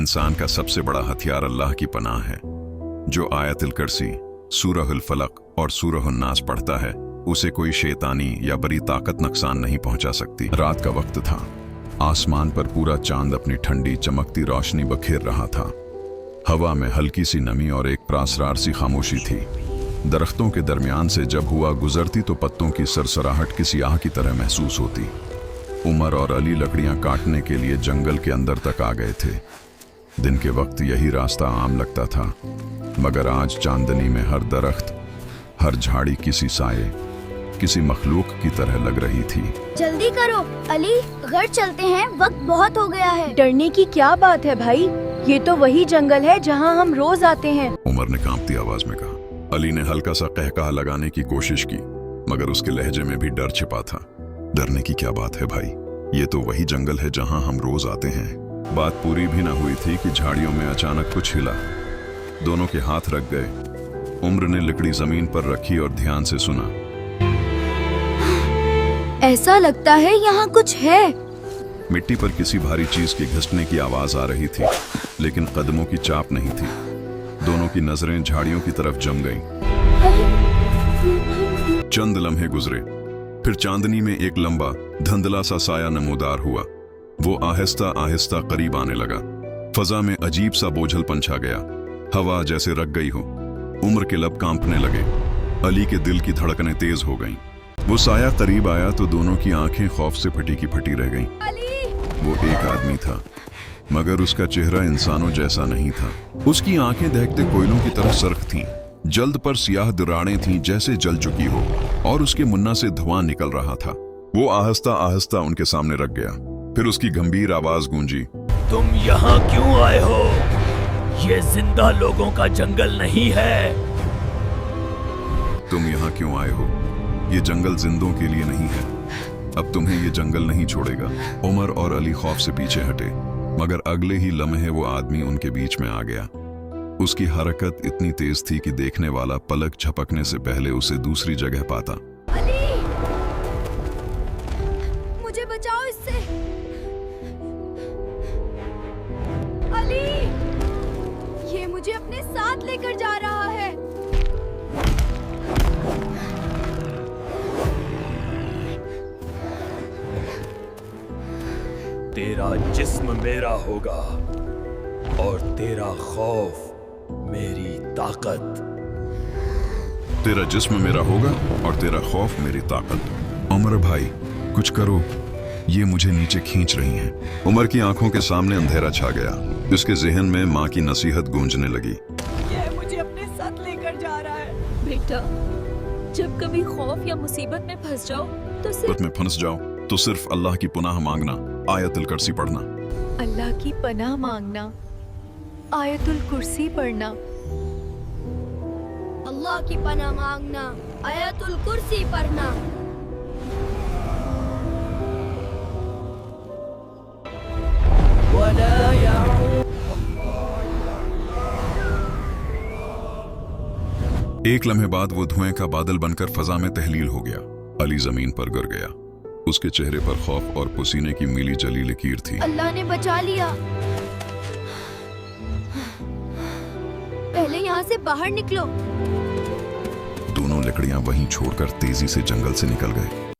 इंसान का सबसे बड़ा हथियार अल्लाह की पनाह है। जो आयतुल कुर्सी, सूरहुल फलक और सूरहुन नास पढ़ता है उसे कोई शैतानी या बड़ी ताकत नुकसान नहीं पहुंचा सकती। रात का वक्त था। आसमान पर पूरा चांद अपनी ठंडी चमकती रोशनी बखेर रहा था। हवा में हल्की सी नमी और एक प्रासरार सी खामोशी थी। दरख्तों के दरमियान से जब हुआ गुजरती तो पत्तों की सरसराहट किसी आह की तरह महसूस होती। उमर और अली लकड़ियां काटने के लिए जंगल के अंदर तक आ गए थे। दिन के वक्त यही रास्ता आम लगता था, मगर आज चांदनी में हर दरख्त, हर झाड़ी किसी साये, किसी मखलूक की तरह लग रही थी। जल्दी करो अली, घर चलते हैं, वक्त बहुत हो गया है। डरने की क्या बात है भाई, ये तो वही जंगल है जहाँ हम रोज आते हैं। उमर ने कांपती आवाज में कहा। अली ने हल्का सा कहकहा लगाने की कोशिश की, मगर उसके लहजे में भी डर छिपा था। डरने की क्या बात है भाई, ये तो वही जंगल है जहाँ हम रोज आते हैं। बात पूरी भी ना हुई थी कि झाड़ियों में अचानक कुछ हिला। दोनों के हाथ रख गए। उम्र ने लकड़ी जमीन पर रखी और ध्यान से सुना। ऐसा लगता है यहाँ कुछ है। मिट्टी पर किसी भारी चीज के घिसने की आवाज आ रही थी, लेकिन कदमों की चाप नहीं थी। दोनों की नजरें झाड़ियों की तरफ जम गईं। चंद लम्हे गुजरे, फिर चांदनी में एक लंबा धुंधला सा साया नमूदार हुआ। वो आहिस्ता आहिस्ता करीब आने लगा। फजा में अजीब सा बोझलपन छा गया। हवा जैसे रख गई हो। उम्र के लब कांपने लगे। अली के दिल की धड़कनें तेज हो गईं। वो साया करीब आया तो दोनों की आंखें खौफ से फटी की फटी रह गईं। वो एक आदमी था, मगर उसका चेहरा इंसानों जैसा नहीं था। उसकी आंखें दहकते कोयलों की तरह सर्ख थीं। जल्द पर सियाह दरारें थीं जैसे जल चुकी हो, और उसके मुन्ना से धुआं निकल रहा था। वो आहिस्ता आहिस्ता उनके सामने रख गया। फिर उसकी गंभीर आवाज गूंजी। तुम यहाँ क्यों आए हो? ये जिंदा लोगों का जंगल नहीं है। तुम यहाँ क्यों आए हो? ये जंगल जिंदों के लिए नहीं है। अब तुम्हें ये जंगल नहीं छोड़ेगा। उमर और अली खौफ से पीछे हटे, मगर अगले ही लम्हे वो आदमी उनके बीच में आ गया। उसकी हरकत इतनी तेज थी कि देखने वाला पलक झपकने से पहले उसे दूसरी जगह पाता। अली, मुझे बचाओ इससे। अली, ये मुझे अपने साथ लेकर जा रहा है। तेरा जिस्म मेरा होगा और तेरा खौफ मेरी ताकत। तेरा जिस्म मेरा होगा और तेरा खौफ मेरी ताकत। उमर भाई, कुछ करो, ये मुझे नीचे खींच रही हैं। उमर की आंखों के सामने अंधेरा छा गया। उसके जहन में माँ की नसीहत गूंजने लगी। ये मुझे अपने साथ लेकर जा रहा है। बेटा, जब कभी खौफ या मुसीबत में फंस जाओ तो सिर्फ अल्लाह की पनाह मांगना, आयतुल कुर्सी पढ़ना। अल्लाह की पनाह मांगना, आयतुल कुर्सी पढ़ना। अल्लाह की पनाह मांगना, आयतुल कुर्सी पढ़ना। एक लम्हे बाद वो धुएं का बादल बनकर फजा में तहलील हो गया। अली जमीन पर गिर गया। उसके चेहरे पर खौफ और पसीने की मिली जली लकीर थी। अल्लाह ने बचा लिया। पहले यहाँ से बाहर निकलो। दोनों लकड़ियां वहीं छोड़कर तेजी से जंगल से निकल गए।